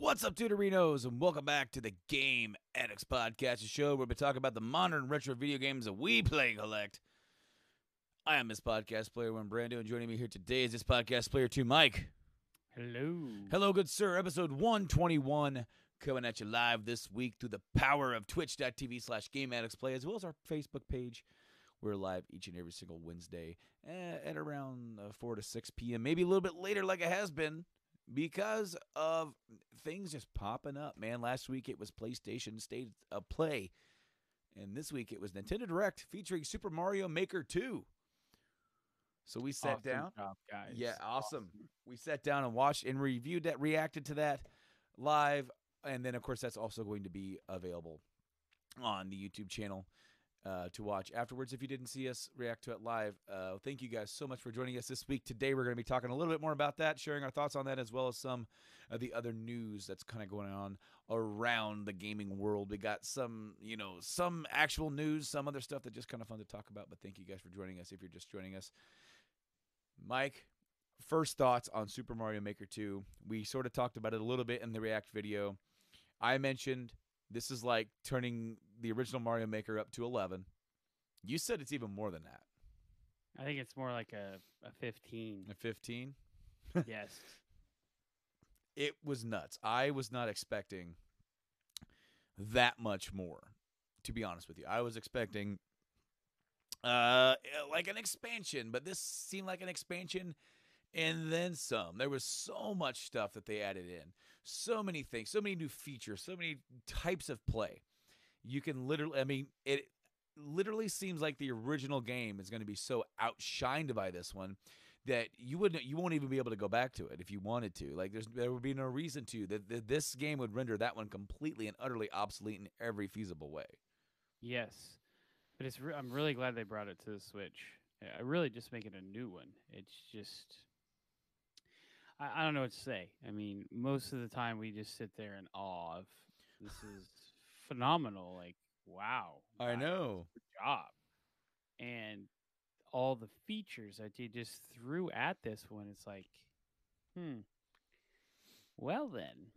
What's up, Tudorinos, and welcome back to the Game Addicts podcast, a show where we talk about the modern retro video games that we play and collect. I am this podcast player one, Brando, and joining me here today is this podcast player two, Mike. Hello. Hello, good sir. Episode 121 coming at you live this week through the power of twitch.tv/GameAddictsPlay, as well as our Facebook page. We're live each and every single Wednesday at around 4 to 6 p.m., maybe a little bit later like it has been, because of things just popping up, man. Last week it was PlayStation State of Play, and this week it was Nintendo Direct featuring Super Mario Maker 2. So we sat down. Job, guys. Yeah, awesome. We sat down and watched and reviewed that, reacted to that live, and then, of course, that's also going to be available on the YouTube channel to watch afterwards. If you didn't see us react to it live, thank you guys so much for joining us this week. Today we're going to be talking a little bit more about that, sharing our thoughts on that, as well as some of the other news that's kind of going on around the gaming world. We got some, some actual news, some other stuff that's just kind of fun to talk about, but thank you guys for joining us if you're just joining us. Mike, first thoughts on Super Mario Maker 2. We sort of talked about it a little bit in the React video. I mentioned this is like turning the original Mario Maker up to 11. You said it's even more than that. I think it's more like a 15. A 15? Yes. It was nuts. I was not expecting that much more, to be honest with you. I was expecting like an expansion, but this seemed like an expansion and then some. There was so much stuff that they added in. So many things, so many new features, so many types of play. You can literally, it literally seems like the original game is going to be so outshined by this one that you won't even be able to go back to it if you wanted to. Like there would be no reason to. That this game would render that one completely and utterly obsolete in every feasible way. Yes. But I'm really glad they brought it to the Switch. I really just make it a new one. It's just, I don't know what to say. I mean, most of the time we just sit there in awe of, this is phenomenal. Like, wow. I know. Good job. And all the features that you just threw at this one, it's like, well then.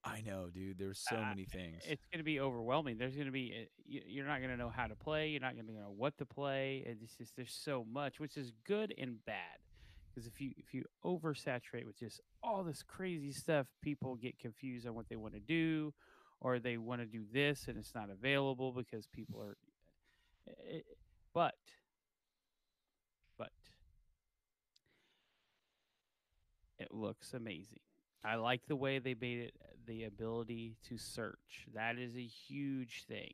I know, dude. There's so many things. It's going to be overwhelming. There's going to be, you're not going to know how to play. You're not going to know what to play. It's just, there's so much, which is good and bad. Because if you oversaturate with just all this crazy stuff, people get confused on what they want to do, or they want to do this and it's not available because people are. But it looks amazing. I like the way they made it, the ability to search. That is a huge thing.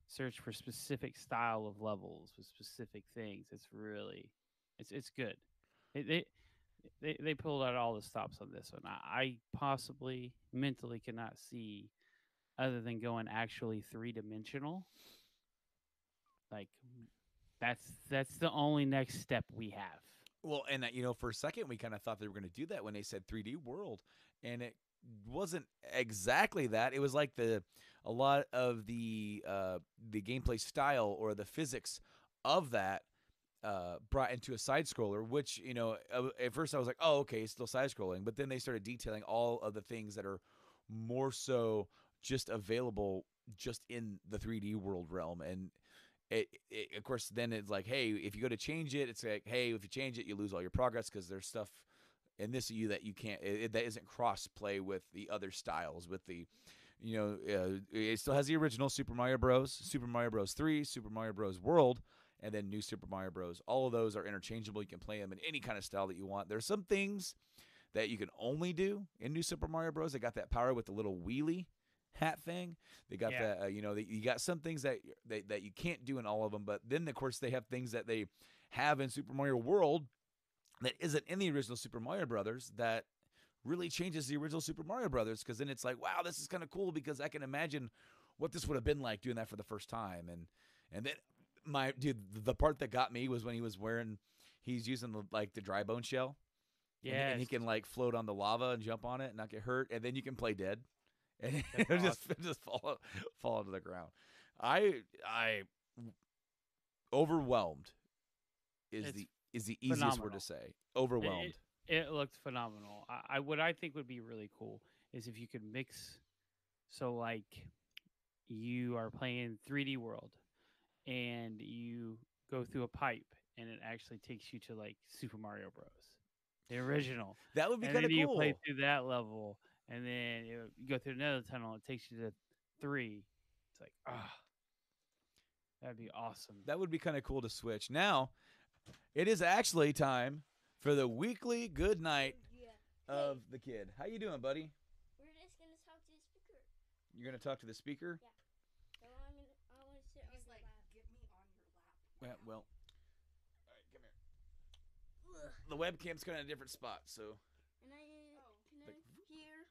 Search for specific style of levels with specific things. It's really, it's good. They pulled out all the stops on this one. I possibly mentally cannot see other than going actually 3-dimensional. Like that's the only next step we have. Well, and for a second we kind of thought they were going to do that when they said 3D world, and it wasn't exactly that. It was like a lot of the gameplay style or the physics of that brought into a side scroller, which at first I was like, oh, okay, it's still side scrolling, but then they started detailing all of the things that are more so just available just in the 3D world realm. And it of course then it's like, hey, if you go to change it, it's like, hey, if you change it, you lose all your progress because there's stuff in this that you can't, that isn't cross play with the other styles. With the it still has the original Super Mario Bros, Super Mario Bros 3, Super Mario Bros World, and then New Super Mario Bros. All of those are interchangeable. You can play them in any kind of style that you want. There's some things that you can only do in New Super Mario Bros. They got that power with the little wheelie hat thing. They got Yeah. that, you got some things that you can't do in all of them. But then, of course, they have things that they have in Super Mario World that isn't in the original Super Mario Brothers that really changes the original Super Mario Brothers, because then it's like, wow, this is kind of cool because I can imagine what this would have been like doing that for the first time. And then the part that got me was when he's using the dry bone shell. Yes. And he can like float on the lava and jump on it and not get hurt, and then you can play dead, and That's it'll just fall to the ground. I overwhelmed is It's the easiest word phenomenal. to say. Overwhelmed. It looked phenomenal. What I think would be really cool is if you could mix. So like, you are playing 3D World, and you go through a pipe, and it actually takes you to like Super Mario Bros. The original. That would be And kind then of you play cool. through that level, and then you go through another tunnel. It takes you to 3. It's like, that'd be awesome. That would be kind of cool to switch. Now, it is actually time for the weekly good night Yeah. of the kid. How you doing, buddy? We're just gonna talk to the speaker. You're gonna talk to the speaker? So I want to sit on He's the like, lap. get me on your lap. Well. All right, come here. The webcam's kind of a different spot, so. And I can Like- I hear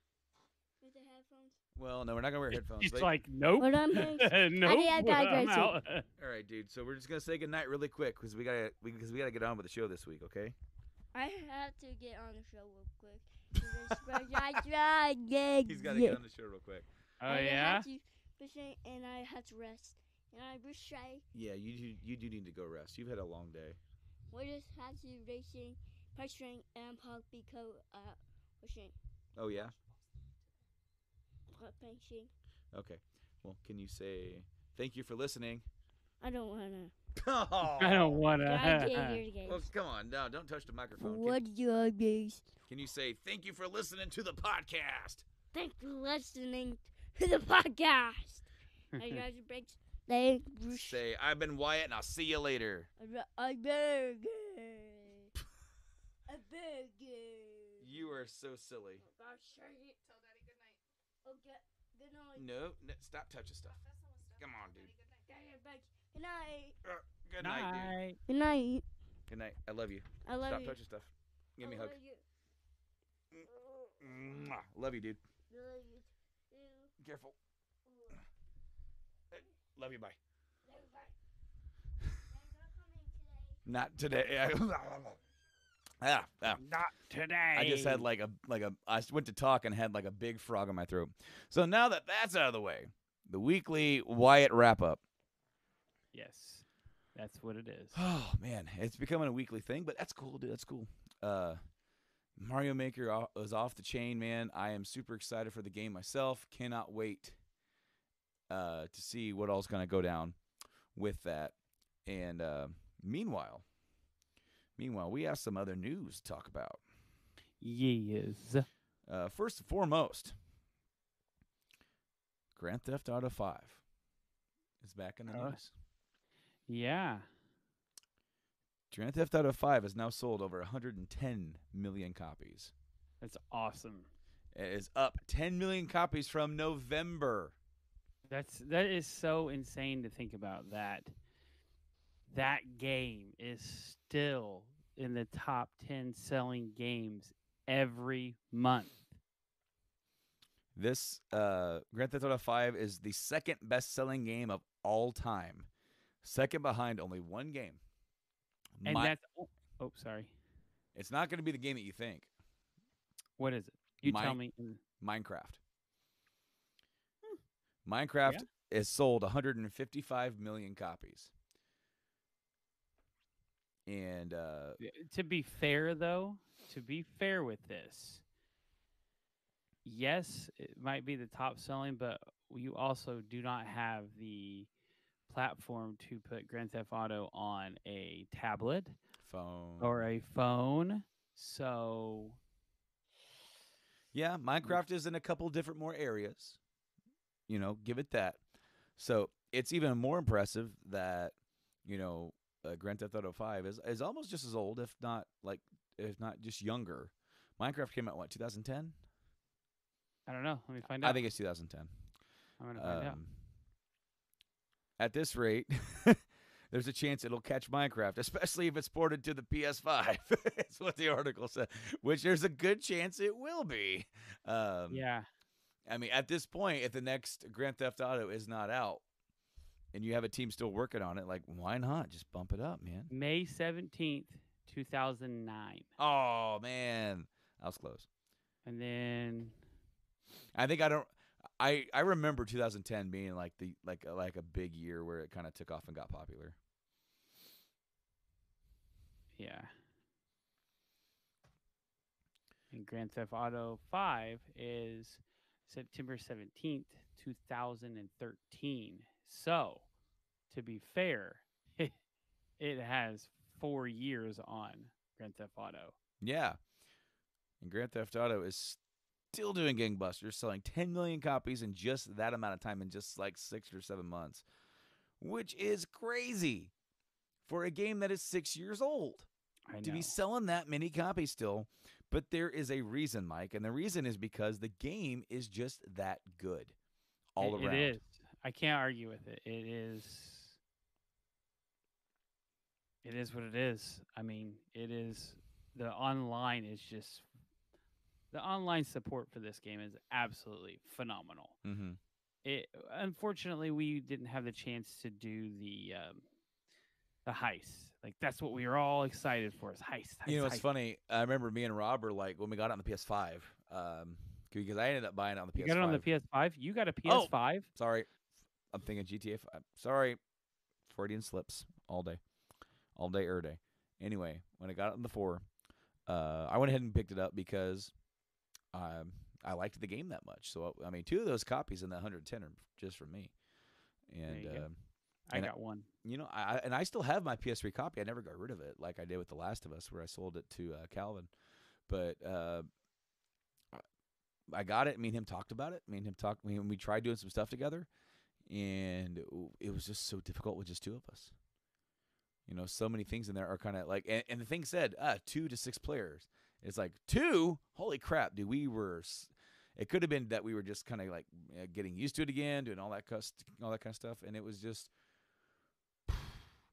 with the headphones. Well, no, we're not gonna wear headphones. He's but- like, nope. What I'm hearing. Nope. I I'm digress. out. All right, dude. So we're just gonna say goodnight really quick because we gotta get on with the show this week, okay? I have to get on the show real quick. He's He's gotta get on the show real quick. Oh yeah. And I had to rest. And I wish I Yeah, you do need to go rest. You've had a long day. we just had to racing, pressuring, and pop because pushing, Oh yeah. punching. Okay. Well, can you say thank you for listening? I don't wanna. Oh, I don't want I to. can't hear the Well, games. come on, no, don't touch the microphone. What your games? Can you say thank you for listening to the podcast? Thanks for listening to the podcast. I got your breaks. Thank you. Say I've been Wyatt, and I'll see you later. A burger. A burger. You are so silly. Gosh, shit. Tell Daddy good night. Okay. Good night. No, stop touching stuff. That's not what stuff. Come on, dude. Daddy, good night. Good night. Good night, dude. Night. Good night. Good night. I love you. I love Stop you. touching stuff. Give me a I hug. love you. Mwah. Love you, dude. Love you too. Careful. Love you. Bye. Bye. Not today. Ah. Not today. I just had I went to talk and had like a big frog in my throat. So now that that's out of the way, the weekly Wyatt wrap up. Yes, that's what it is. Oh man, it's becoming a weekly thing, but that's cool, dude. That's cool. Mario Maker was off the chain, man. I am super excited for the game myself. Cannot wait to see what all's gonna go down with that. And meanwhile, we have some other news to talk about. Yes. First and foremost, Grand Theft Auto 5 is back in the news. Yeah. Grand Theft Auto 5 has now sold over 110 million copies. That's awesome. It is up 10 million copies from November. That is so insane to think about that. That game is still in the top 10 selling games every month. This Grand Theft Auto 5 is the second best-selling game of all time. Second behind only one game. And that's sorry. It's not going to be the game that you think. What is it? You tell me. Minecraft. Minecraft has sold 155 million copies. And To be fair, though, with this, yes, it might be the top selling, but you also do not have the platform to put Grand Theft Auto on a tablet phone or a phone. So, yeah, Minecraft is in a couple different more areas. Give it that. So it's even more impressive that, Grand Theft Auto 5 is almost just as old, if not just younger. Minecraft came out what 2010? I don't know. Let me find out. I think it's 2010. I'm gonna find out. At this rate, there's a chance it'll catch Minecraft, especially if it's ported to the PS5. That's what the article said, which there's a good chance it will be. Yeah. I mean, at this point, if the next Grand Theft Auto is not out and you have a team still working on it, like, why not? Just bump it up, man. May 17th, 2009. Oh, man. I was close. And then I remember 2010 being like a big year where it kind of took off and got popular. yeah. And Grand Theft Auto 5 is September 17th, 2013. So, to be fair, it has 4 years on Grand Theft Auto. Yeah. And Grand Theft Auto is still doing gangbusters, selling 10 million copies in just that amount of time, in just like 6 or 7 months, which is crazy for a game that is 6 years old. I know. To be selling that many copies still. But there is a reason, Mike, and the reason is because the game is just that good all around. It is. I can't argue with it. It is what it is. I mean, it is. The online support for this game is absolutely phenomenal. Mm-hmm. Unfortunately, we didn't have the chance to do the heist. Like, that's what we were all excited for, is heist. You know, it's heist. funny. I remember me and Rob were like, when we got it on the PS5, because I ended up buying it on the PS5. You got it on the PS5? You got a PS5? Oh, sorry. I'm thinking GTA 5. Sorry. Freudian slips all day. All day, day. Anyway, when I got it on the 4, I went ahead and picked it up because I liked the game that much. So, I mean, 2 of those copies in that 110 are just from me. And I got one. You know, I still have my PS3 copy. I never got rid of it like I did with The Last of Us, where I sold it to Calvin. But I got it. Me and him talked about it. We tried doing some stuff together, and it was just so difficult with just 2 of us. You know, so many things in there are kind of like, and the thing said 2 to 6 players. It's like 2. Holy crap, dude! It could have been that we were just kind of like getting used to it again, doing all that kind of stuff, and it was just.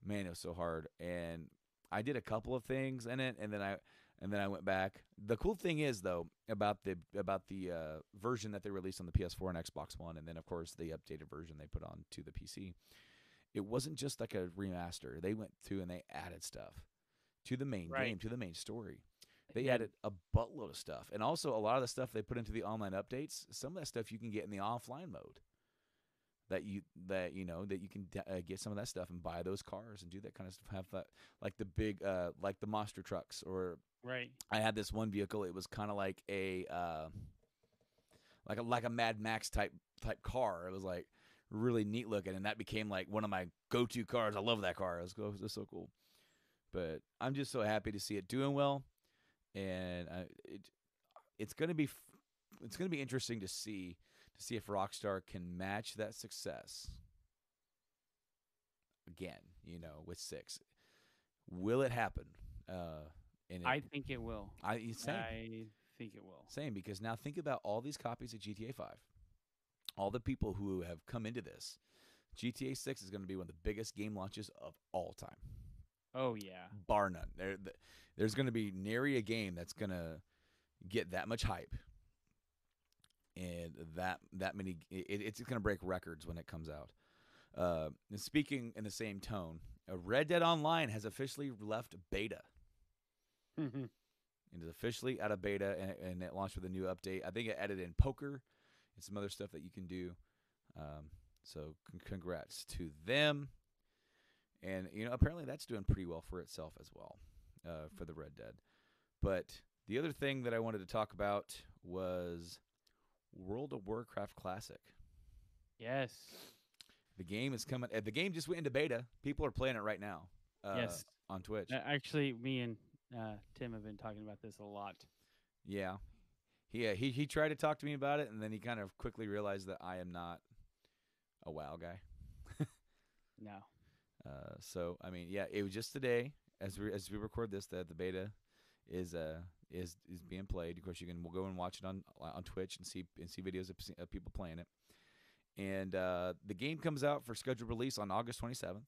Man, it was so hard, and I did a couple of things in it, and then I went back. The cool thing is, though, about the version that they released on the PS4 and Xbox One, and then of course the updated version they put on to the PC. It wasn't just like a remaster. They went through and they added stuff to the main game, to the main story. They added a buttload of stuff, and also a lot of the stuff they put into the online updates. Some of that stuff you can get in the offline mode. That you can get some of that stuff and buy those cars and do that kind of stuff. Have that, like the big like the monster trucks, or I had this one vehicle. It was kind of like a Mad Max type car. It was like really neat looking, and that became like one of my go-to cars. I love that car. It was so cool. But I'm just so happy to see it doing well, and it's gonna be interesting to see if Rockstar can match that success again, with 6. Will it happen? I think it will. I think it will. Same, because now think about all these copies of GTA 5. All the people who have come into this. GTA 6 is going to be one of the biggest game launches of all time. Oh, yeah. Bar none. There's going to be nary a game that's going to get that much hype. And that many, it's going to break records when it comes out. And speaking in the same tone, Red Dead Online has officially left beta. It is officially out of beta, and it launched with a new update. I think it added in poker and some other stuff that you can do. So congrats to them. And apparently that's doing pretty well for itself as well, for the Red Dead. But the other thing that I wanted to talk about was World of Warcraft Classic. Yes. The game is coming. The game just went into beta. People are playing it right now. Yes. On Twitch. Actually, me and Tim have been talking about this a lot. Yeah. He tried to talk to me about it, and then he kind of quickly realized that I am not a WoW guy. No. So I mean, yeah, it was just today as we record this that the beta is being played. Of course, we'll go and watch it on Twitch and see videos of people playing it. And the game comes out for scheduled release on August 27th.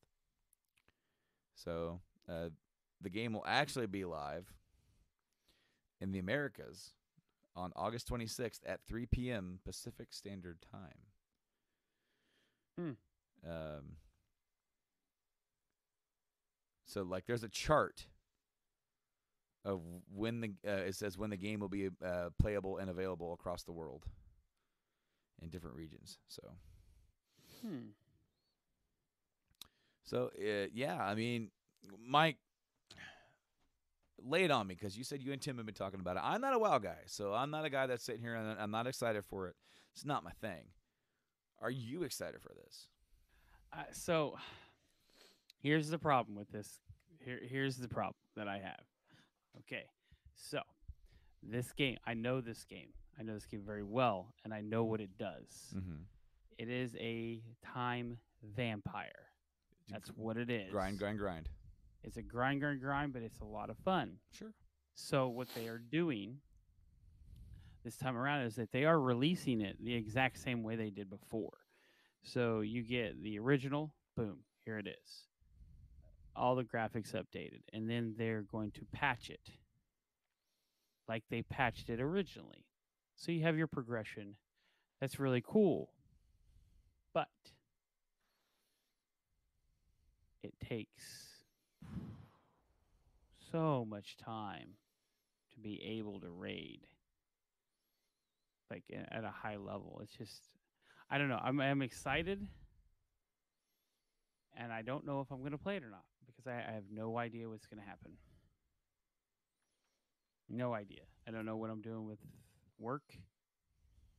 So the game will actually be live in the Americas on August 26th at 3 p.m. Pacific Standard Time. So like there's a chart of when it says when the game will be playable and available across the world in different regions. So yeah, I mean, Mike, lay it on me because you said you and Tim have been talking about it. I'm not a WoW guy, so I'm not a guy that's sitting here and I'm not excited for it. It's not my thing. Are you excited for this? So here's the problem with this. Here's the problem that I have. Okay, so this game, I know this game. I know this game very well, and I know what it does. Mm-hmm. It is a time vampire. That's what it is. Grind. It's a grind, but it's a lot of fun. Sure. So what they are doing this time around is that they are releasing it the exact same way they did before. So you get the original, boom, here it is. All the graphics updated, and then they're going to patch it like they patched it originally. So you have your progression. That's really cool. But it takes so much time to be able to raid like at a high level. It's just, I don't know. I'm excited, and I don't know if I'm going to play it or not because I have no idea what's going to happen. No idea. I don't know what I'm doing with work,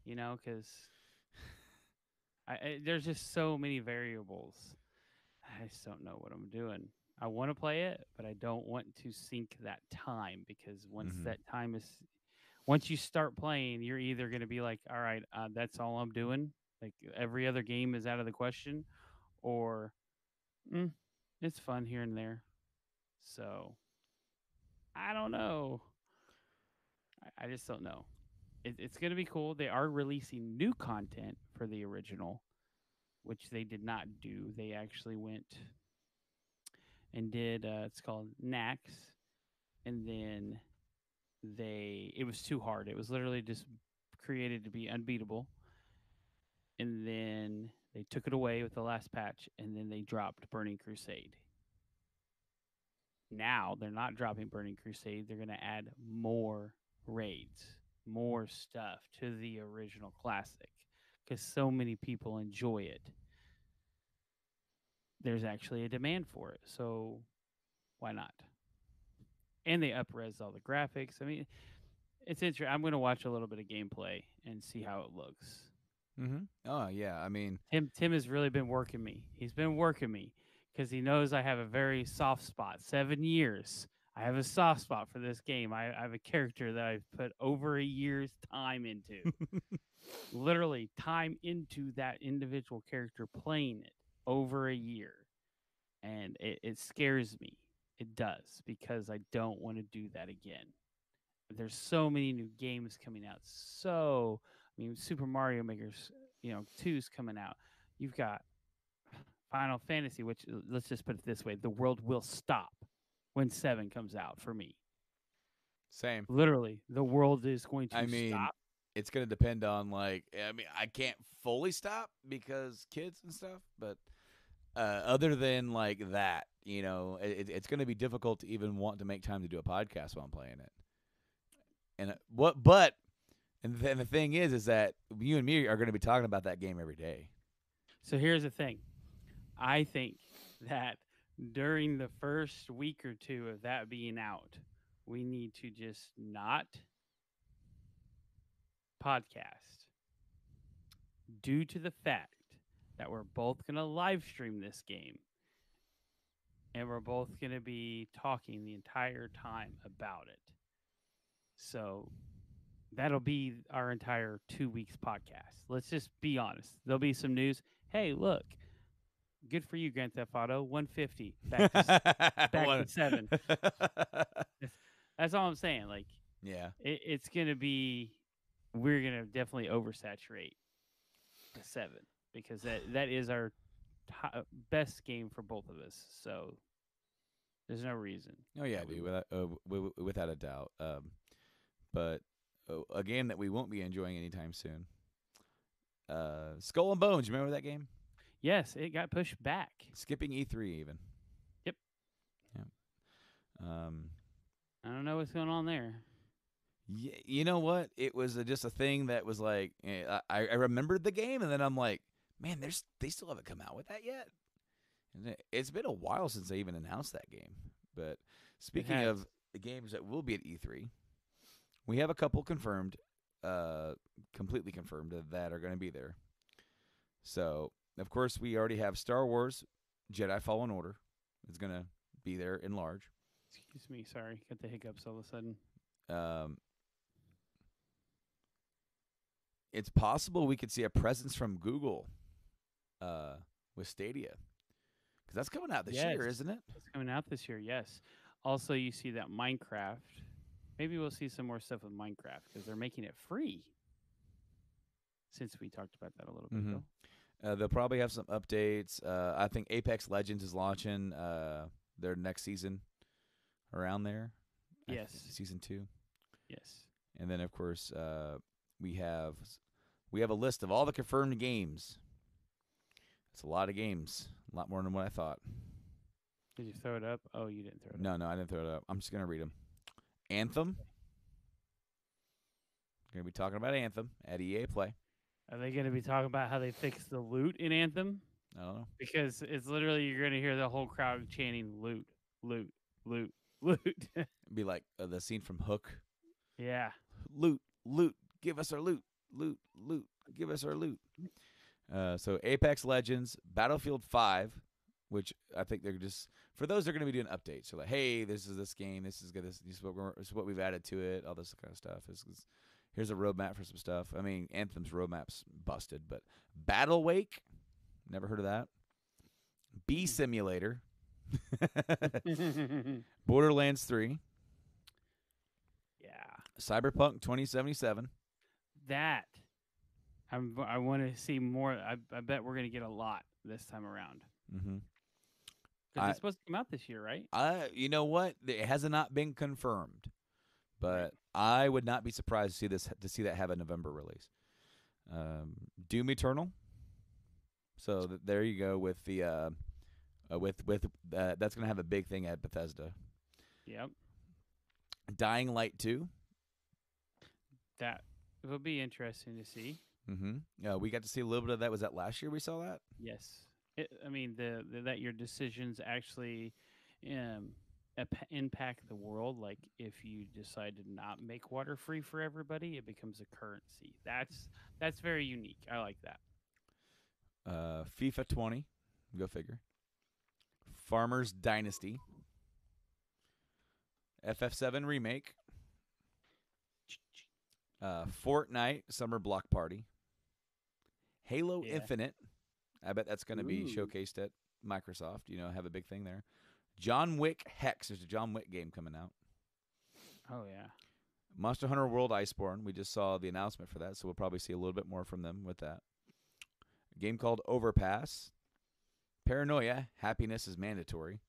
because there's just so many variables. I just don't know what I'm doing. I want to play it, but I don't want to sink that time because once you start playing, you're either going to be like, all right, that's all I'm doing. Like every other game is out of the question, or it's fun here and there. So I don't know. I just don't know. It's going to be cool. They are releasing new content for the original, which they did not do. They actually went and did, it's called Nax, and then it was too hard. It was literally just created to be unbeatable, and then they took it away with the last patch, and then they dropped Burning Crusade. Now they're not dropping Burning Crusade. They're going to add more raids, more stuff to the original classic because so many people enjoy it. There's actually a demand for it, so why not? And they up-res all the graphics. I mean, it's interesting. I'm going to watch a little bit of gameplay and see how it looks. Mm-hmm. Oh, yeah. I mean, Tim has really been working me. He's been working me because he knows I have a very soft spot. 7 years. I have a soft spot for this game. I have a character that I've put over a year's time into. Literally time into that individual character playing it over a year. And it scares me. It does, because I don't want to do that again. There's so many new games coming out. Super Mario Maker's, 2's coming out. You've got Final Fantasy, which, let's just put it this way, the world will stop when 7 comes out for me. Same. Literally, the world is going to stop. It's going to depend on, I can't fully stop because kids and stuff, but other than that, it's going to be difficult to even want to make time to do a podcast while I'm playing it. And then the thing is that you and me are going to be talking about that game every day. So here's the thing. I think that during the first week or two of that being out, we need to just not podcast due to the fact that we're both going to live stream this game and we're both going to be talking the entire time about it. So that'll be our entire 2 weeks podcast. Let's just be honest. There'll be some news. Hey, look, Good for you, Grand Theft Auto. 150 back to 7. That's all I'm saying. Like Yeah. it's gonna be, we're gonna definitely oversaturate the 7 because that is our best game for both of us. So there's no reason. Oh yeah, dude, without a doubt. But a game that we won't be enjoying anytime soon. Skull and Bones. You remember that game? Yes, it got pushed back. Skipping E3 even. Yep. Yeah. I don't know what's going on there. Yeah, you know what? It was just a thing that was like I remembered the game, and then I'm like, man, they still haven't come out with that yet. And it's been a while since they even announced that game. But speaking of the games that will be at E3, we have a couple confirmed, completely confirmed that are going to be there. So, of course, we already have Star Wars Jedi Fallen Order. It's going to be there in large. Excuse me, sorry. Got the hiccups all of a sudden. It's possible we could see a presence from Google with Stadia. Because that's coming out this year, isn't it? It's coming out this year, yes. Also, you see that Minecraft. Maybe we'll see some more stuff with Minecraft because they're making it free. Since we talked about that a little bit ago. They'll probably have some updates. I think Apex Legends is launching their next season around there. Yes. Season 2. Yes. And then, of course, we have a list of all the confirmed games. It's a lot of games. A lot more than what I thought. Did you throw it up? Oh, you didn't throw it up. No, I didn't throw it up. I'm just going to read them. Anthem. Going to be talking about Anthem at EA Play. Are they going to be talking about how they fixed the loot in Anthem? I don't know. Because it's literally, you're going to hear the whole crowd chanting loot, loot, loot, loot. It'd be like the scene from Hook. Yeah. Loot, loot, give us our loot. Loot, loot, give us our loot. So Apex Legends, Battlefield 5, which I think they're just, for those, they're going to be doing updates. So like, hey, this is this game. This is good. This is what we've added to it. All this kind of stuff. Here's a roadmap for some stuff. I mean, Anthem's roadmap's busted, but Battle Wake, never heard of that. Bee Simulator, Borderlands 3, Yeah. Cyberpunk 2077. That. I want to see more. I bet we're going to get a lot this time around. Mm-hmm. Because it's supposed to come out this year, right? You know what? It has not been confirmed, but I would not be surprised to see that have a November release. Doom Eternal. So there you go with the that's going to have a big thing at Bethesda. Yep. Dying Light 2. That will be interesting to see. Mm-hmm. Yeah, we got to see a little bit of that. Was that last year we saw that? Yes. I mean, that your decisions actually impact the world. Like if you decide to not make water free for everybody, it becomes a currency. That's very unique. I like that. FIFA 20. Go figure. Farmers Dynasty. FF7 Remake. Fortnite Summer Block Party. Halo Infinite. I bet that's going to be showcased at Microsoft. Have a big thing there. John Wick Hex. There's a John Wick game coming out. Oh, yeah. Monster Hunter World Iceborne. We just saw the announcement for that, so we'll probably see a little bit more from them with that. A game called Overpass. Paranoia. Happiness is Mandatory.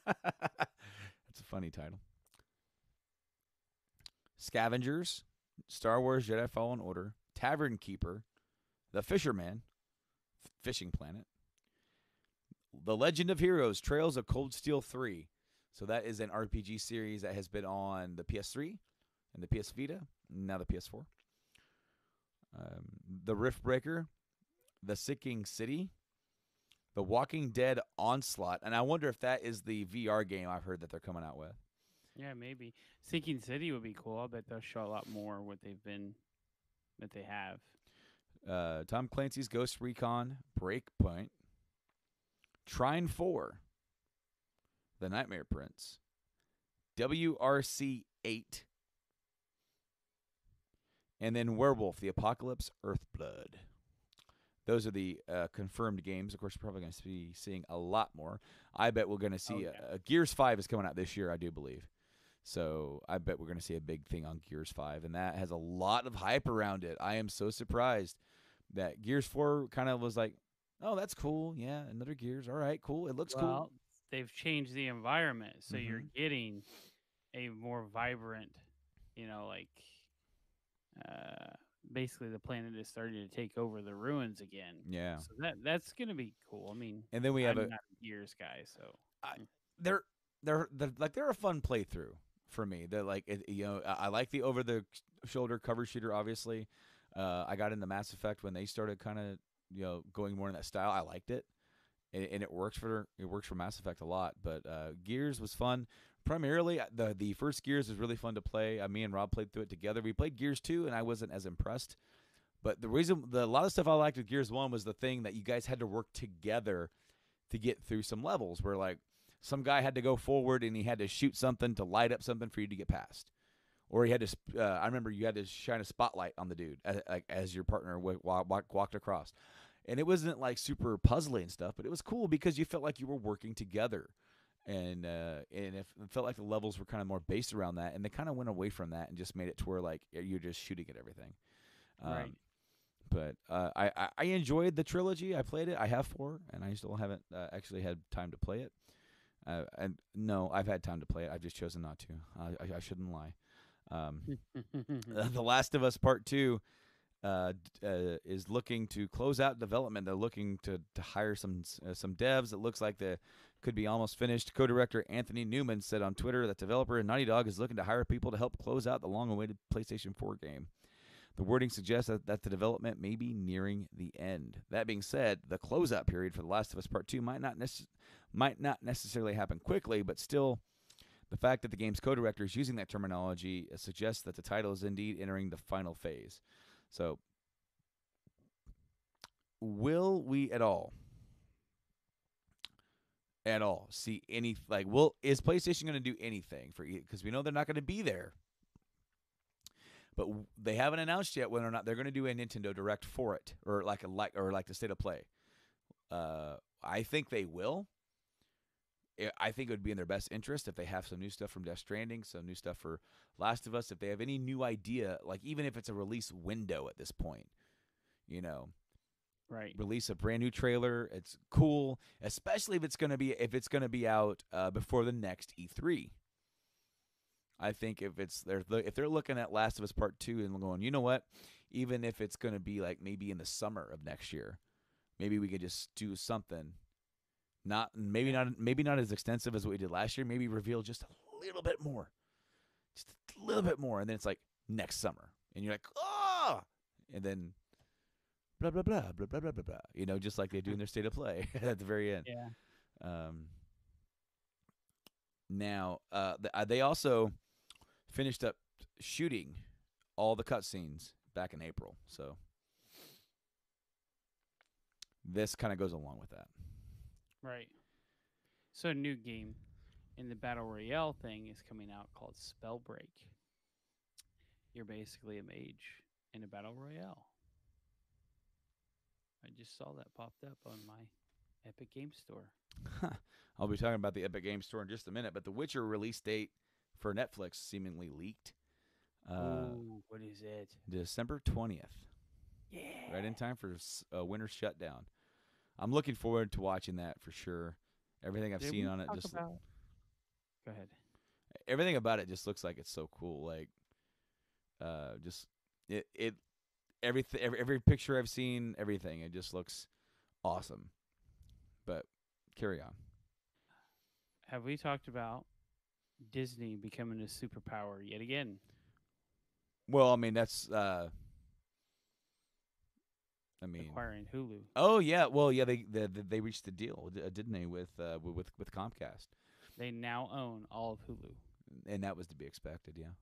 That's a funny title. Scavengers. Star Wars Jedi Fallen Order. Tavern Keeper. The Fisherman. Fishing Planet. The Legend of Heroes, Trails of Cold Steel 3. So that is an RPG series that has been on the PS3 and the PS Vita, now the PS4. The Riftbreaker, The Sinking City, The Walking Dead Onslaught. And I wonder if that is the VR game I've heard that they're coming out with. Yeah, maybe. Sinking City would be cool. I bet they'll show a lot more what they have. Tom Clancy's Ghost Recon Breakpoint. Trine 4. The Nightmare Prince. WRC 8. And then Werewolf, The Apocalypse, Earthblood. those are the confirmed games. Of course, we're probably going to be seeing a lot more. I bet we're going to see Gears 5 is coming out this year, I do believe. So I bet we're going to see a big thing on Gears 5, and that has a lot of hype around it. I am so surprised that Gears 4 kind of was like, oh, that's cool. Yeah, another Gears. All right, cool. It looks cool. They've changed the environment, so you're Mhm. getting a more vibrant, basically the planet is starting to take over the ruins again. Yeah. So that's gonna be cool. I mean, And then we have I'm not a Gears guy, so they're they're a fun playthrough for me. They're like I like the over the shoulder cover shooter. Obviously, I got into Mass Effect when they started kind of going more in that style. I liked it, and it works for Mass Effect a lot. But Gears was fun. Primarily, the first Gears was really fun to play. Me and Rob played through it together. We played Gears 2, and I wasn't as impressed. But a lot of stuff I liked with Gears 1 was the thing that you guys had to work together to get through some levels where, like, some guy had to go forward and he had to shoot something to light up something for you to get past. Or he had to, I remember you had to shine a spotlight on the dude as your partner walked across. And it wasn't, like, super puzzly and stuff, but it was cool because you felt like you were working together. And it felt like the levels were kind of more based around that, and they kind of went away from that and just made it to where, like, you're just shooting at everything. right. But I enjoyed the trilogy. I played it. I have 4, and I still haven't actually had time to play it. And no, I've had time to play it. I've just chosen not to. I shouldn't lie. The Last of Us Part 2 is looking to close out development. They're looking to hire some devs. It looks like they could be almost finished. Co-director Anthony Newman said on Twitter that developer Naughty Dog is looking to hire people to help close out the long-awaited PlayStation 4 game. The wording suggests that the development may be nearing the end. That being said, the closeout period for The Last of Us Part 2 might not necessarily happen quickly, but still, the fact that the game's co-director is using that terminology suggests that the title is indeed entering the final phase. So, will we at all see any, like, is PlayStation going to do anything for you? Because we know they're not going to be there. But they haven't announced yet whether or not they're going to do a Nintendo Direct for it, or like the State of Play. I think they will. I think it would be in their best interest if they have some new stuff from Death Stranding, some new stuff for Last of Us. If they have any new idea, like even if it's a release window at this point, Right. release a brand new trailer. It's cool, especially if it's going to be out before the next E3. I think if they're looking at Last of Us Part 2 and going, you know what, even if it's going to be like maybe in the summer of next year, maybe we could just do something. Maybe not as extensive as what we did last year. Maybe reveal just a little bit more, and then it's like next summer, and you're like, oh, and then blah blah blah blah blah blah blah blah. Just like they do in their State of Play at the very end. Yeah. Now, they also finished up shooting all the cutscenes back in April, so this kind of goes along with that. Right. So a new game in the Battle Royale thing is coming out called Spellbreak. You're basically a mage in a Battle Royale. I just saw that popped up on my Epic Game Store. I'll be talking about the Epic Game Store in just a minute, but the Witcher release date for Netflix seemingly leaked. What is it? December 20th. Yeah. Right in time for winter shutdown. I'm looking forward to watching that for sure. Everything I've seen on it just Go ahead. everything about it just looks like it's so cool. Like, every picture I've seen, everything, it just looks awesome. But carry on. Have we talked about Disney becoming a superpower yet again? Well, I mean that's Acquiring Hulu. Oh yeah, well yeah, they reached a deal, didn't they, with Comcast? They now own all of Hulu. And that was to be expected, yeah.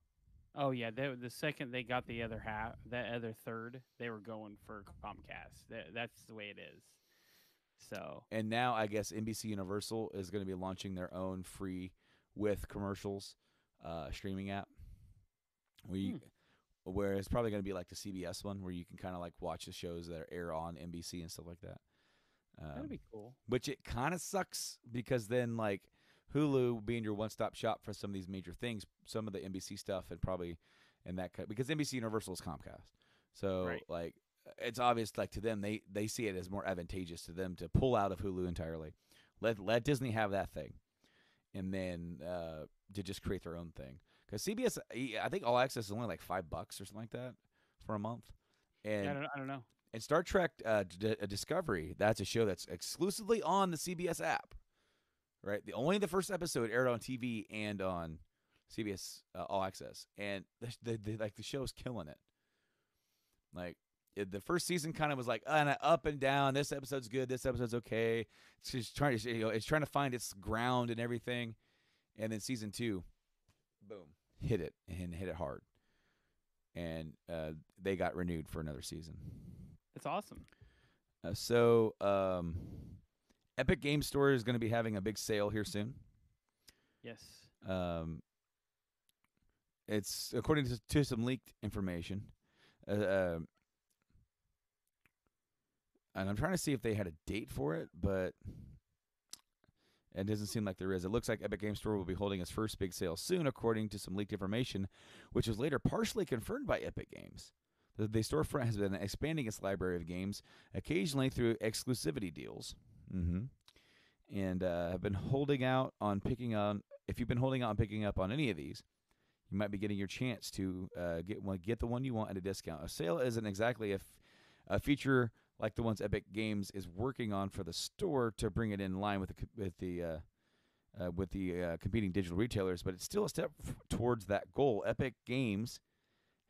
Oh yeah, the second they got the other half, that other third, they were going for Comcast. That's the way it is. So. And now I guess NBC Universal is going to be launching their own free with commercials streaming app. where it's probably going to be like the CBS one, where you can kind of like watch the shows that air on NBC and stuff like that. That'd be cool. Which it kind of sucks because then like Hulu being your one-stop shop for some of these major things, some of the NBC stuff, and probably and that because NBC Universal is Comcast, so Right. like it's obvious like to them they see it as more advantageous to them to pull out of Hulu entirely, let Disney have that thing, and then to just create their own thing. Because CBS, I think All Access is only like $5 or something like that for a month, and Yeah, I don't know. and Star Trek Discovery, that's a show that's exclusively on the CBS app, right? Only the first episode aired on TV and on CBS All Access, and the show's killing it. Like the first season kind of was like up and down. This episode's good. This episode's okay. It's just trying to it's trying to find its ground and everything, and then season 2, boom, hit it hard, and they got renewed for another season. It's awesome. So Epic Game Store is going to be having a big sale here soon. Yes. It's according to some leaked information, and I'm trying to see if they had a date for it, but it doesn't seem like there is. It looks like Epic Game Store will be holding its first big sale soon, according to some leaked information, which was later partially confirmed by Epic Games. The storefront has been expanding its library of games, occasionally through exclusivity deals, and have been holding out on picking on. If you've been holding out on picking up on any of these, you might be getting your chance to get the one you want at a discount. A sale isn't exactly a feature like the ones Epic Games is working on for the store to bring it in line with the competing digital retailers, but it's still a step towards that goal. Epic Games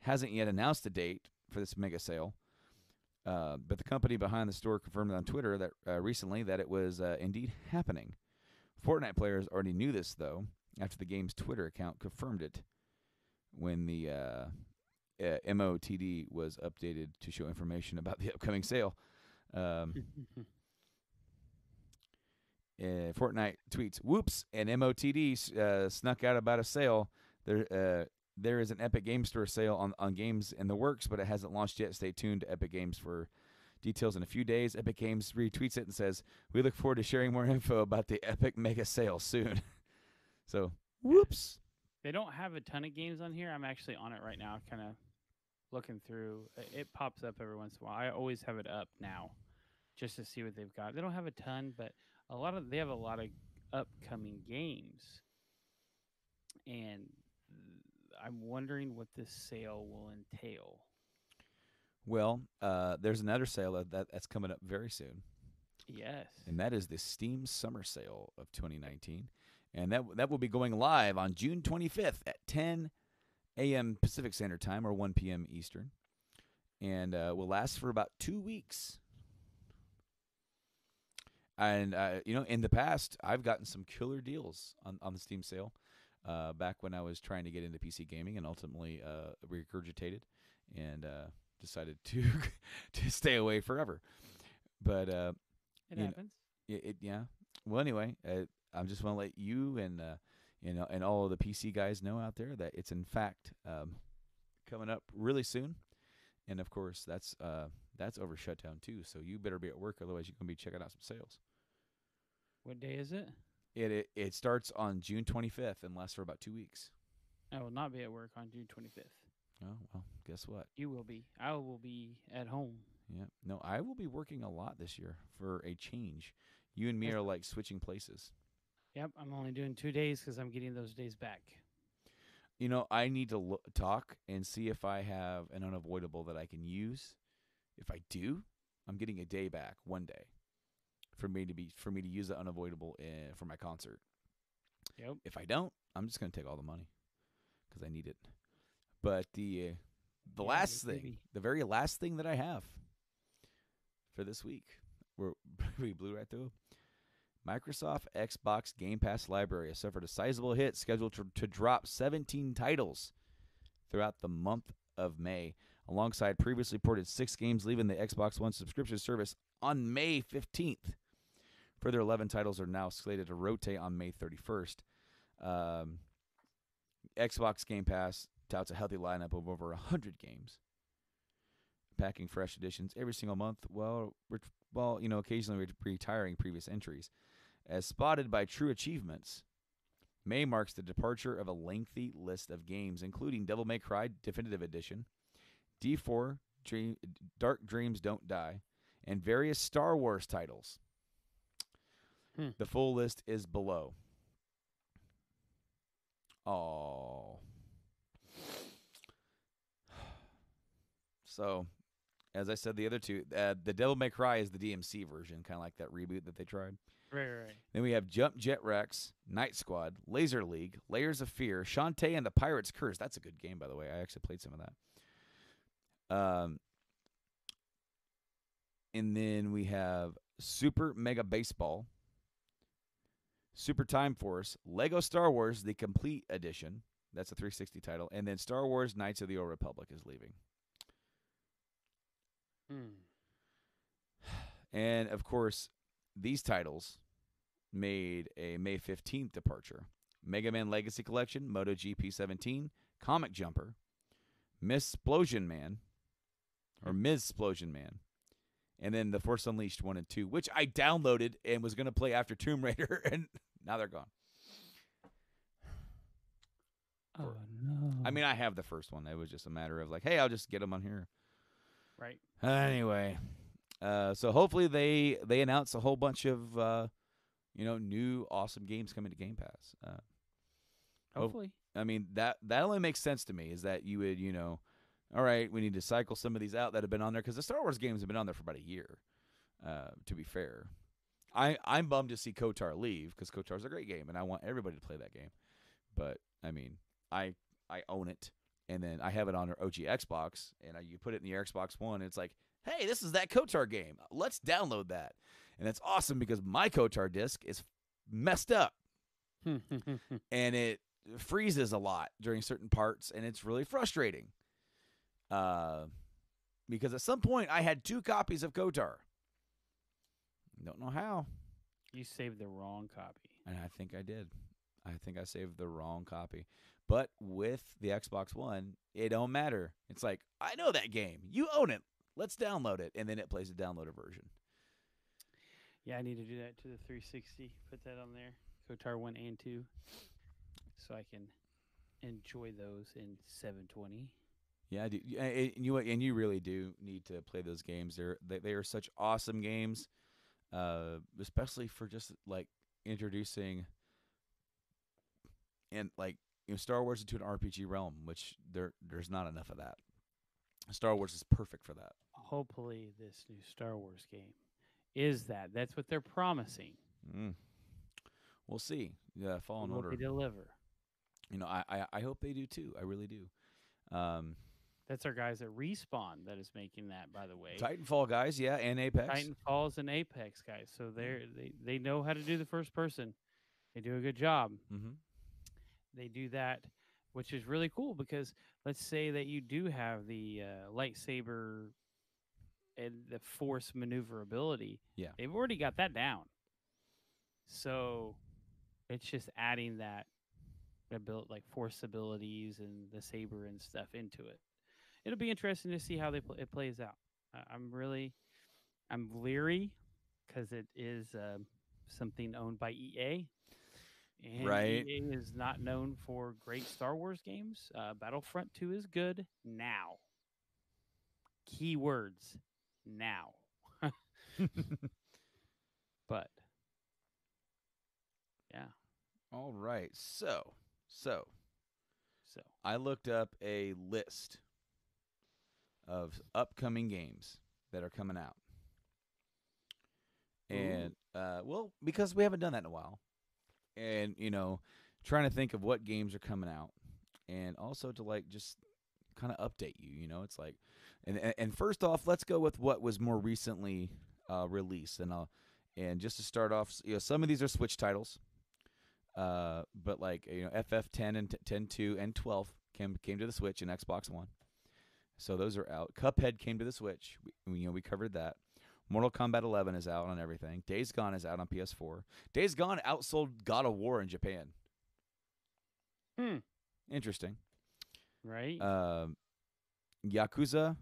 hasn't yet announced a date for this mega sale, but the company behind the store confirmed on Twitter that recently that it was indeed happening. Fortnite players already knew this, though, after the game's Twitter account confirmed it when the MOTD was updated to show information about the upcoming sale. Fortnite tweets, "Whoops!" and MOTD snuck out about a sale. There is an Epic Game Store sale on games in the works, but it hasn't launched yet. Stay tuned to Epic Games for details in a few days. Epic Games retweets it and says, "We look forward to sharing more info about the Epic Mega Sale soon." So, whoops. They don't have a ton of games on here. I'm actually on it right now, kind of looking through. It pops up every once in a while. I always have it up now just to see what they've got. They don't have a ton, but they have a lot of upcoming games. And I'm wondering what this sale will entail. Well, there's another sale that's coming up very soon. Yes. And that is the Steam Summer Sale of 2019. And that will be going live on June 25th at 10 a.m. Pacific Standard Time or 1 p.m. Eastern. And will last for about 2 weeks. And, in the past, I've gotten some killer deals on the Steam sale back when I was trying to get into PC gaming and ultimately regurgitated and decided to stay away forever. But it happens. Yeah. Well, anyway, I just want to let you and and all of the PC guys know out there that it's in fact coming up really soon. And of course, that's over shutdown too. So you better be at work, otherwise you're gonna be checking out some sales. What day is it? It starts on June 25th and lasts for about 2 weeks. I will not be at work on June 25th. Oh well, guess what? You will be. I will be at home. Yeah. No, I will be working a lot this year for a change. You and me are like switching places. Yep, I'm only doing 2 days because I'm getting those days back. I need to talk and see if I have an unavoidable that I can use. If I do, I'm getting a day back, 1 day, for me to use the unavoidable for my concert. Yep. If I don't, I'm just gonna take all the money because I need it. But the very last thing that I have for this week, we blew right through. Microsoft Xbox Game Pass library has suffered a sizable hit, scheduled to drop 17 titles throughout the month of May, alongside previously ported 6 games leaving the Xbox One subscription service on May 15th. Further 11 titles are now slated to rotate on May 31st. Xbox Game Pass touts a healthy lineup of over 100 games, packing fresh additions every single month. Occasionally retiring previous entries. As spotted by True Achievements, May marks the departure of a lengthy list of games, including Devil May Cry Definitive Edition, D4, Dark Dreams Don't Die, and various Star Wars titles. The full list is below. Oh. So, as I said, the other two, the Devil May Cry is the DMC version, kind of like that reboot that they tried. Right. Then we have Jump Jet Rex, Night Squad, Laser League, Layers of Fear, Shantae and the Pirate's Curse. That's a good game, by the way. I actually played some of that. And then we have Super Mega Baseball, Super Time Force, Lego Star Wars, the Complete Edition. That's a 360 title. And then Star Wars Knights of the Old Republic is leaving. And, of course, these titles made a May 15th departure. Mega Man Legacy Collection, MotoGP 17, Comic Jumper, Ms. Splosion Man, and then The Force Unleashed 1 and 2, which I downloaded and was going to play after Tomb Raider, and now they're gone. Oh, no. I mean, I have the first one. It was just a matter of like, hey, I'll just get them on here. Right. Anyway, so hopefully they announce a whole bunch of new awesome games coming to Game Pass. Hopefully. I mean, that only makes sense to me is that you would, all right, we need to cycle some of these out that have been on there because the Star Wars games have been on there for about a year, to be fair. I'm bummed to see KOTOR leave because KOTOR's a great game and I want everybody to play that game. But, I mean, I own it. And then I have it on our OG Xbox, and you put it in your Xbox One, and it's like, hey, this is that KOTOR game. Let's download that. And it's awesome because my KOTOR disc is messed up. And it freezes a lot during certain parts, and it's really frustrating. Because at some point, I had 2 copies of KOTOR. Don't know how. You saved the wrong copy. And I think I did. I think I saved the wrong copy. But with the Xbox One, it don't matter. It's like, I know that game. You own it. Let's download it. And then it plays a downloaded version. Yeah, I need to do that to the 360. Put that on there. KOTOR 1 and 2. So I can enjoy those in 720. Yeah, dude. And you really do need to play those games. They are such awesome games, especially for just like introducing and like Star Wars into an RPG realm, which there's not enough of that. Star Wars is perfect for that. Hopefully, this new Star Wars game is that. That's what they're promising. We'll see. Yeah, Fallen Order. They deliver. I hope they do too. I really do. That's our guys at Respawn that is making that, by the way. Titanfall guys, yeah, and Apex. Titanfall's and Apex guys. So they know how to do the first person. They do a good job. Mm-hmm. They do that, which is really cool because let's say that you do have the lightsaber and the force maneuverability. Yeah. They've already got that down. So it's just adding that like force abilities and the saber and stuff into it. It'll be interesting to see how it plays out. I'm leery because it is something owned by EA. And right. EA is not known for great Star Wars games. Battlefront 2 is good now. Keywords now. But yeah. All right. So I looked up a list of upcoming games that are coming out. And because we haven't done that in a while. And, trying to think of what games are coming out. And also to, like, just kind of update you, It's like, and first off, let's go with what was more recently released. And just to start off, some of these are Switch titles. But, like, FF10 and 10.2 and 12 came to the Switch and Xbox One. So those are out. Cuphead came to the Switch. We covered that. Mortal Kombat 11 is out on everything. Days Gone is out on PS4. Days Gone outsold God of War in Japan. Interesting. Right? Yakuza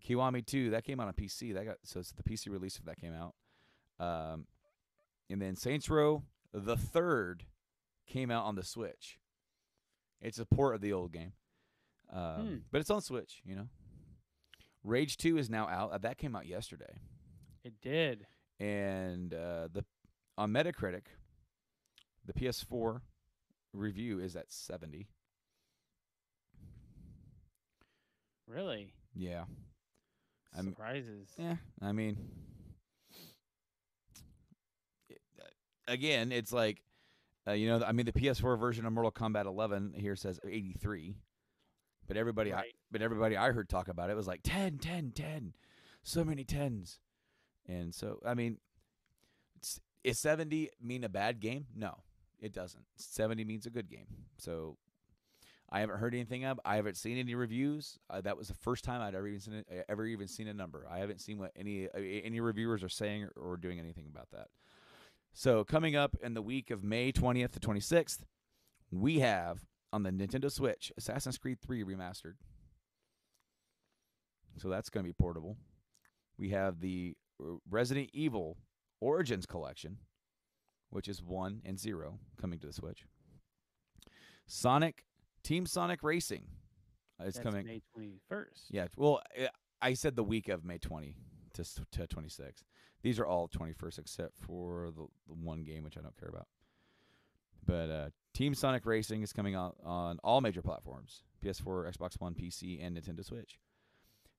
Kiwami 2, that came out on PC. So it's the PC release of that came out. And then Saints Row the Third came out on the Switch. It's a port of the old game, but it's on Switch. Rage 2 is now out. That came out yesterday, It did. and on Metacritic, the PS4 review is at 70. Really? Yeah. Surprises. Yeah, I mean, again, it's like, the PS4 version of Mortal Kombat 11 here says 83, but everybody I heard talk about it was like 10, 10, 10, so many tens, and so I mean, is 70 mean a bad game? No, it doesn't. 70 means a good game. So I haven't heard anything of. I haven't seen any reviews. That was the first time I'd ever even seen a number. I haven't seen what any reviewers are saying or doing anything about that. So coming up in the week of May 20th to 26th, we have on the Nintendo Switch Assassin's Creed 3 Remastered. So that's going to be portable. We have the Resident Evil Origins Collection, which is 1 and 0, coming to the Switch. Team Sonic Racing is coming May 21st. Yeah, well, I said the week of May 20 to 26. These are all 21st except for the one game, which I don't care about. But Team Sonic Racing is coming out on all major platforms: PS4, Xbox One, PC, and Nintendo Switch.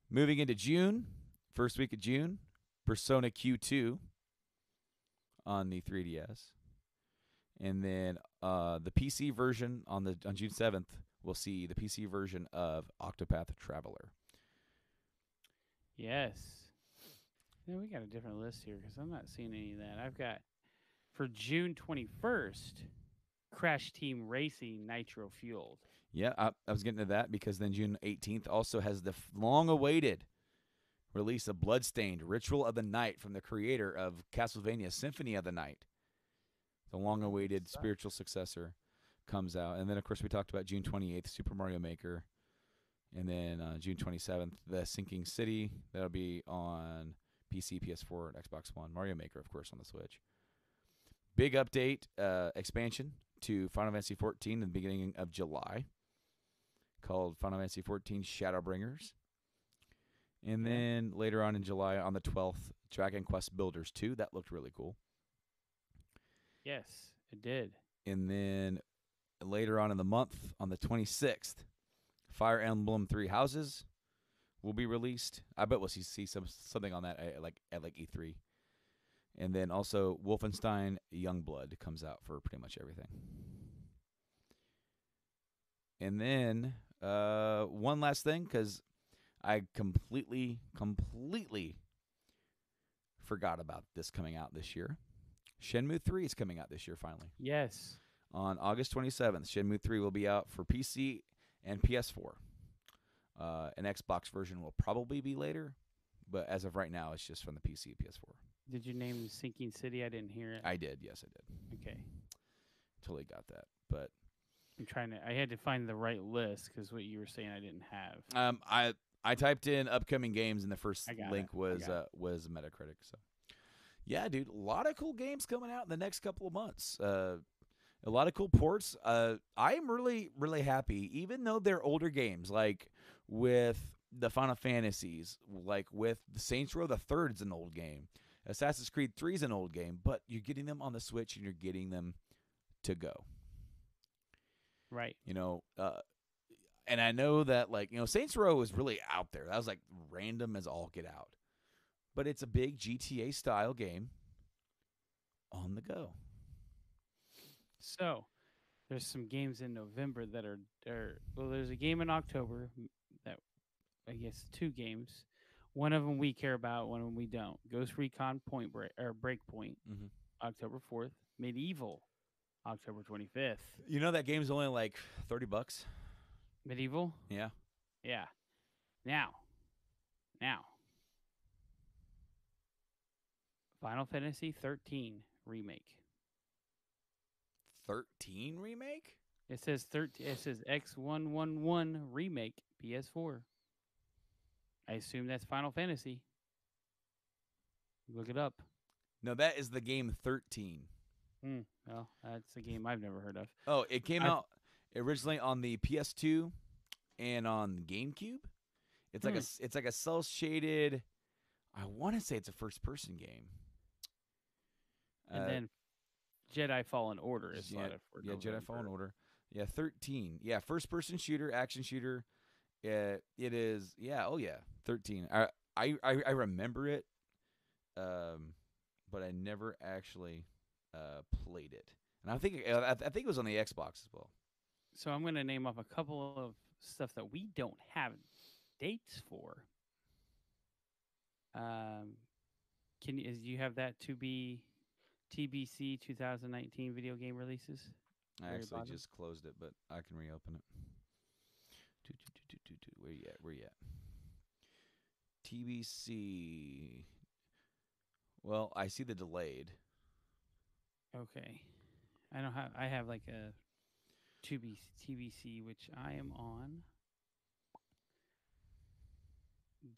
Moving into June, first week of June, Persona Q2 on the 3DS. And then the PC version on June 7th, we'll see the PC version of Octopath Traveler. Yes. Yeah, we got a different list here because I'm not seeing any of that. I've got, for June 21st, Crash Team Racing Nitro Fueled. Yeah, I was getting to that because then June 18th also has the long-awaited release of Bloodstained Ritual of the Night from the creator of Castlevania Symphony of the Night. The long-awaited spiritual successor comes out. And then, of course, we talked about June 28th, Super Mario Maker. And then June 27th, The Sinking City. That'll be on PC, PS4, and Xbox One. Mario Maker, of course, on the Switch. Big update, expansion to Final Fantasy XIV in the beginning of July, called Final Fantasy XIV Shadowbringers. And then later on in July, on the 12th, Dragon Quest Builders 2. That looked really cool. Yes, it did. And then later on in the month, on the 26th, Fire Emblem 3 Houses will be released. I bet we'll see something on that at E3. And then also Wolfenstein Youngblood comes out for pretty much everything. And then one last thing, because I completely forgot about this coming out this year. Shenmue 3 is coming out this year finally. Yes. On August 27th, Shenmue 3 will be out for PC and PS4. An Xbox version will probably be later, but as of right now, it's just from the PC and PS4. Did you name Sinking City? I didn't hear it. I did. Yes, I did. Okay. Totally got that. But I had to find the right list because what you were saying I didn't have. I typed in upcoming games, and the first link it. was Metacritic. So, yeah, dude, a lot of cool games coming out in the next couple of months. A lot of cool ports. I'm really, really happy, even though they're older games, like with the Final Fantasies, like with the Saints Row the Third's an old game. Assassin's Creed 3 is an old game, but you're getting them on the Switch and you're getting them to go. Right. And I know that, Saints Row was really out there. That was, random as all get out. But it's a big GTA-style game on the go. So, there's some games in November that are there's a game in October that, I guess, 2 games. One of them we care about, one of them we don't. Ghost Recon Breakpoint, October 4th. Medieval, October 25th. You know that game's only $30. Medieval? Yeah. Yeah. Now. Final Fantasy 13 remake. 13 remake? It says 13. It says X111 remake PS4. I assume that's Final Fantasy. Look it up. No, that is the game 13. Well, that's a game I've never heard of. Oh, it came I- out originally on the PS2 and on the GameCube. It's like a cel shaded. I want to say it's a first person game. And then Jedi Fallen Order is slotted for Jedi November. Fallen Order. Yeah, 13. Yeah, first person shooter, action shooter. It is. Yeah. Oh yeah, 13. I remember it, but I never actually played it. And I think it was on the Xbox as well. So I'm going to name off a couple of stuff that we don't have dates for. Do you have that to be TBC 2019 video game releases? I Very actually bottom. just closed it, but I can reopen it. Where you at? Where you at? TBC. Well, I see the delayed. Okay. I have like a TBC, which I am on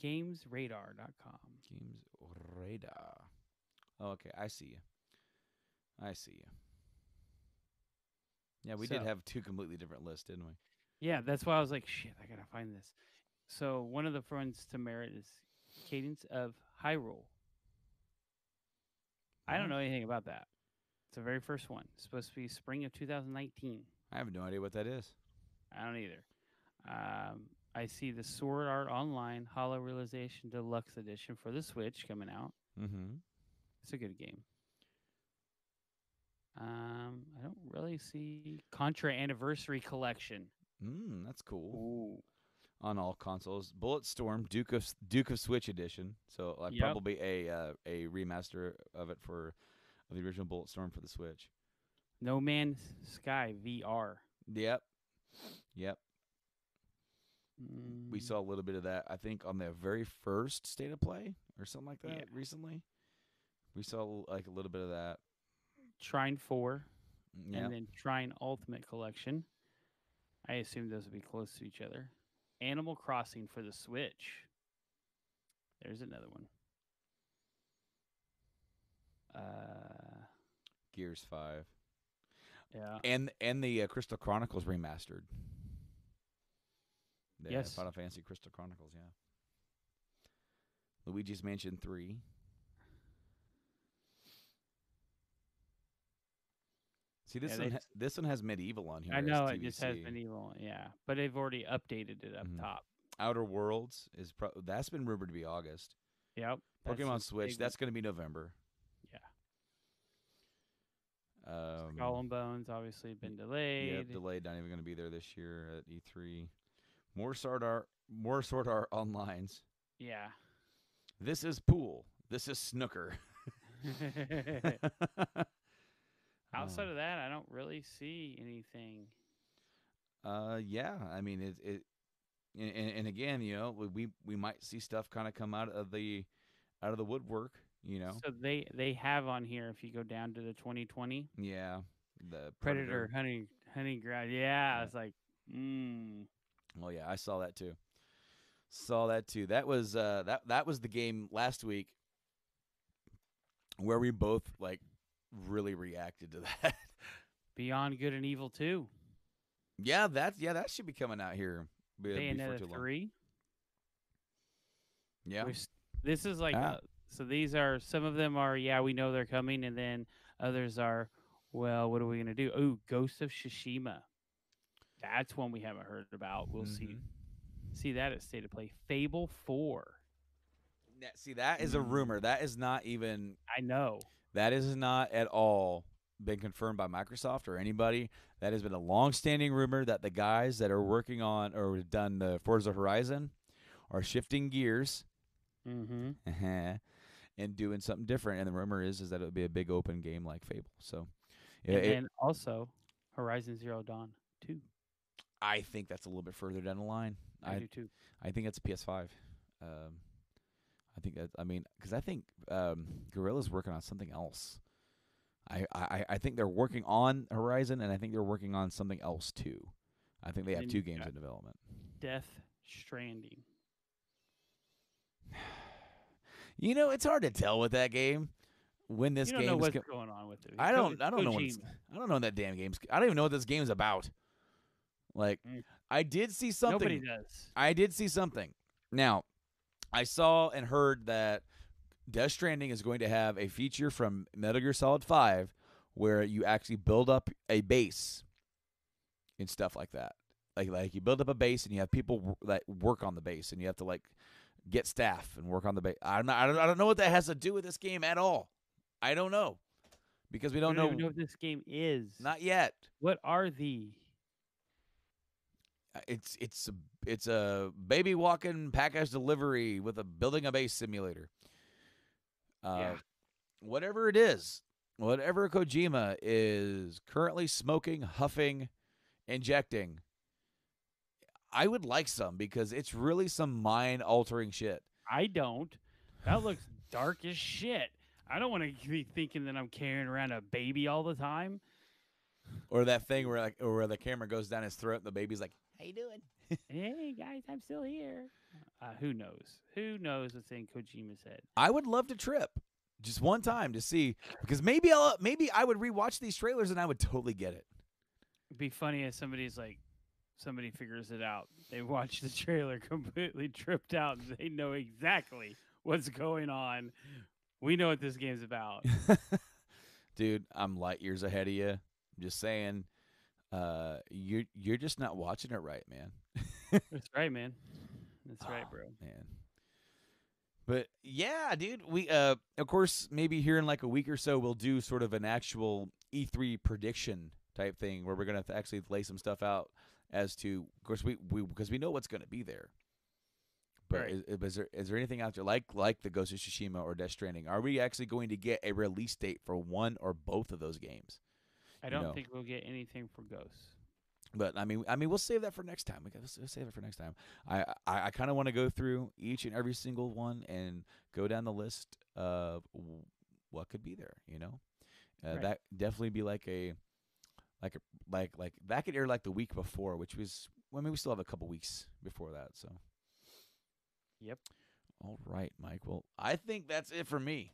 gamesradar.com. Games Radar. Oh, okay, I see you. Yeah, we did So- have two completely different lists, didn't we? Yeah, that's why I was like, shit, I got to find this. So one of the fronts to merit is Cadence of Hyrule. I don't know anything about that. It's the very first one. It's supposed to be spring of 2019. I have no idea what that is. I don't either. I see the Sword Art Online Hollow Realization Deluxe Edition for the Switch coming out. Mm-hmm. It's a good game. I don't really see Contra Anniversary Collection. That's cool. Ooh. On all consoles, Bulletstorm Duke of Switch edition. So like Yep. probably a remaster of it of the original Bulletstorm for the Switch. No Man's Sky VR. Yep. We Mm, saw a little bit of that, I think, on the very first State of Play or something like that Yeah. recently. We saw like a little bit of that. Trine 4 Yeah. and then Trine Ultimate Collection. I assume those would be close to each other. Animal Crossing for the Switch. There's another one. Gears 5. Yeah. And the Crystal Chronicles remastered. The Yes. Final Fantasy Crystal Chronicles, yeah. Luigi's Mansion 3. See, this Yeah, this one has medieval on here. I as know it just has TBC. medieval, yeah, but they've already updated it up Mhm. top. Outer Worlds is that's been rumored to be August. Yep. that's Pokemon a Switch, big that's going to be November. one. Skull and Bones obviously been delayed. Yeah, delayed. Not even going to be there this year at E3. More Sword Art Onlines. Yeah. This is pool. This is snooker. Outside of that, I don't really see anything. Yeah. I mean, and again, you know, we might see stuff kind of come out of the woodwork. You know. So they have on here, if you go down to the 2020 Yeah. The Predator hunting ground. Yeah, Yeah. it's like, Oh yeah, I saw that too. That was that was the game last week where we both like really reacted to that. Beyond Good and Evil 2. Yeah, that should be coming out here before Bayonetta too long. 3. Yeah. This is like, so these are, some of them are, yeah, we know they're coming, and then others are, well, what are we going to do? Ooh, Ghost of Tsushima. That's one we haven't heard about. We'll see that at State of Play. Fable 4. Now, see, that is a rumor. That is not even. I know. That is not at all been confirmed by Microsoft or anybody. That has been a long-standing rumor that the guys that are working on or have done the Forza Horizon are shifting gears Mm-hmm. and doing something different. And the rumor is that it would be a big open game like Fable. So, And then also Horizon Zero Dawn 2. I think that's a little bit further down the line. I do too. I think that's a PS5. I think that. I mean, because I think Guerrilla's working on something else. I think they're working on Horizon, and I think they're working on something else too. I think they have Then 2 you've games got in development. Death Stranding. You know, it's hard to tell with that game when this You don't game know is. what's going on with it. I don't know. Kojima. I don't know that damn game's. I don't even know what this game's about. Like, Mm. I did see something. Nobody does. I did see something. Now, I saw and heard that Death Stranding is going to have a feature from Metal Gear Solid 5 where you actually build up a base and stuff like that. Like you build up a base and you have people that work on the base, and you have to like get staff and work on the base. I don't know what that has to do with this game at all. I don't know because we We don't don't know. even know what this game is. Not yet. What are the? It's a baby walking package delivery with a building a base simulator. Yeah. Whatever it is, whatever Kojima is currently smoking, huffing, injecting, I would like some because it's really some mind-altering shit. I don't. That looks dark as shit. I don't want to be thinking that I'm carrying around a baby all the time. Or that thing where the camera goes down his throat and the baby's like, "How you doing?" Hey guys, I'm still here. Who knows? Who knows what's in Kojima's head? I would love to trip just one time to see because maybe I would rewatch these trailers and I would totally get it. It'd be funny if somebody figures it out. They watch the trailer completely tripped out and they know exactly what's going on. We know what this game's about. Dude, I'm light years ahead of you. I'm just saying, you're just not watching it right, man. That's right, man. That's right, bro. Man. But yeah, dude, we of course maybe here in like a week or so we'll do sort of an actual E3 prediction type thing where we're gonna have to actually lay some stuff out as to, of course, we because we know what's gonna be there. But Right. is there anything out there like the Ghost of Tsushima or Death Stranding? Are we actually going to get a release date for one or both of those games? I don't think we'll get anything for Ghosts. But I mean, we'll save that for next time. We'll save it for next time. I kind of want to go through each and every single one and go down the list of what could be there. You know, Right. that definitely be like that could air like the week before, which was we still have a couple weeks before that. So, Yep. all right, Mike. Well, I think that's it for me.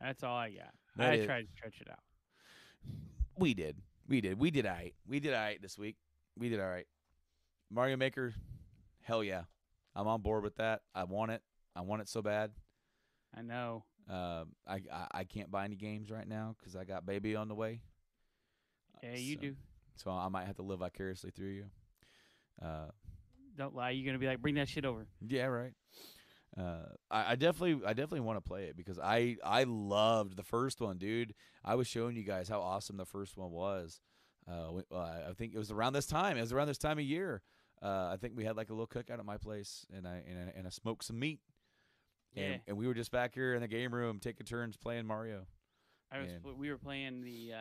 That's all I got. That I is- tried to stretch it out. We did all right. We did all right this week. We did all right. Mario Maker, hell yeah. I'm on board with that. I want it. I want it so bad. I know. I can't buy any games right now because I got baby on the way. Yeah, you So- do. So I might have to live vicariously through you. Don't lie. You're gonna be like, bring that shit over. Yeah, right. I definitely want to play it because I loved the first one, dude. I was showing you guys how awesome the first one was. I think it was around this time. It was around this time of year. I think we had like a little cookout at my place, and I smoked some meat. Yeah. And we were just back here in the game room taking turns playing Mario. We were playing the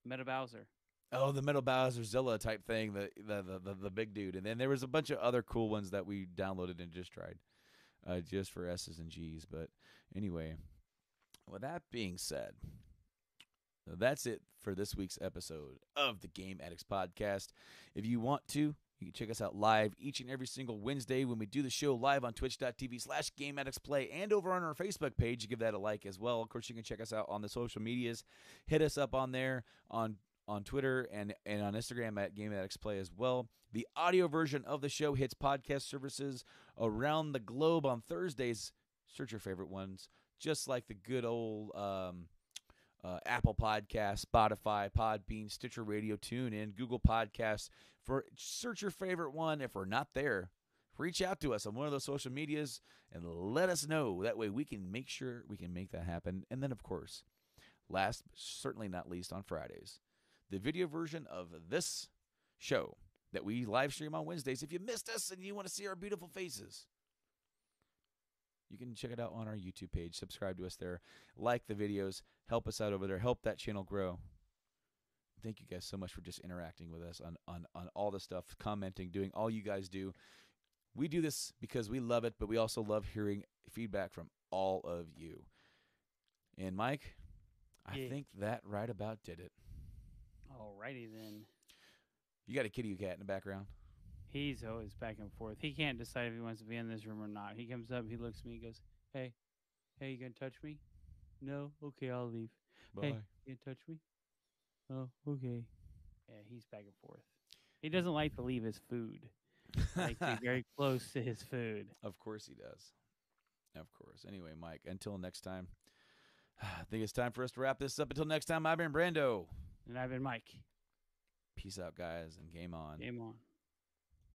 Meta Bowser. Oh, the Metal Bowser Zilla type thing, the big dude, and then there was a bunch of other cool ones that we downloaded and just tried, just for S's and G's. But anyway, with that being said, that's it for this week's episode of the Game Addicts Podcast. If you want to, you can check us out live each and every single Wednesday when we do the show live on twitch.tv/GameAddictsPlay and over on our Facebook page. Give that a like as well. Of course, you can check us out on the social medias. Hit us up on there on Twitter and on Instagram at Game Addicts Play as well. The audio version of the show hits podcast services around the globe on Thursdays. Search your favorite ones, just like the good old Apple Podcasts, Spotify, Podbean, Stitcher Radio, TuneIn, Google Podcasts. Search your favorite one. If we're not there, reach out to us on one of those social medias and let us know. That way we can make sure we can make that happen. And then, of course, last but certainly not least, on Fridays, the video version of this show that we live stream on Wednesdays. If you missed us and you want to see our beautiful faces, you can check it out on our YouTube page. Subscribe to us there. Like the videos. Help us out over there. Help that channel grow. Thank you guys so much for just interacting with us on all the stuff, commenting, doing all you guys do. We do this because we love it, but we also love hearing feedback from all of you. And Mike, I Yeah. think that right about did it. Alrighty then. You got a kitty cat in the background? He's always back and forth. He can't decide if he wants to be in this room or not. He comes up, he looks at me, he goes, "Hey, you gonna touch me? No? Okay, I'll leave. Bye. Hey, you gonna touch me? Oh, okay." Yeah, he's back and forth. He doesn't like to leave his food. He likes to be very close to his food. Of course he does. Of course. Anyway, Mike, until next time, I think it's time for us to wrap this up. Until next time, I've been Brando. And I've been Mike. Peace out, guys, and game on. Game on.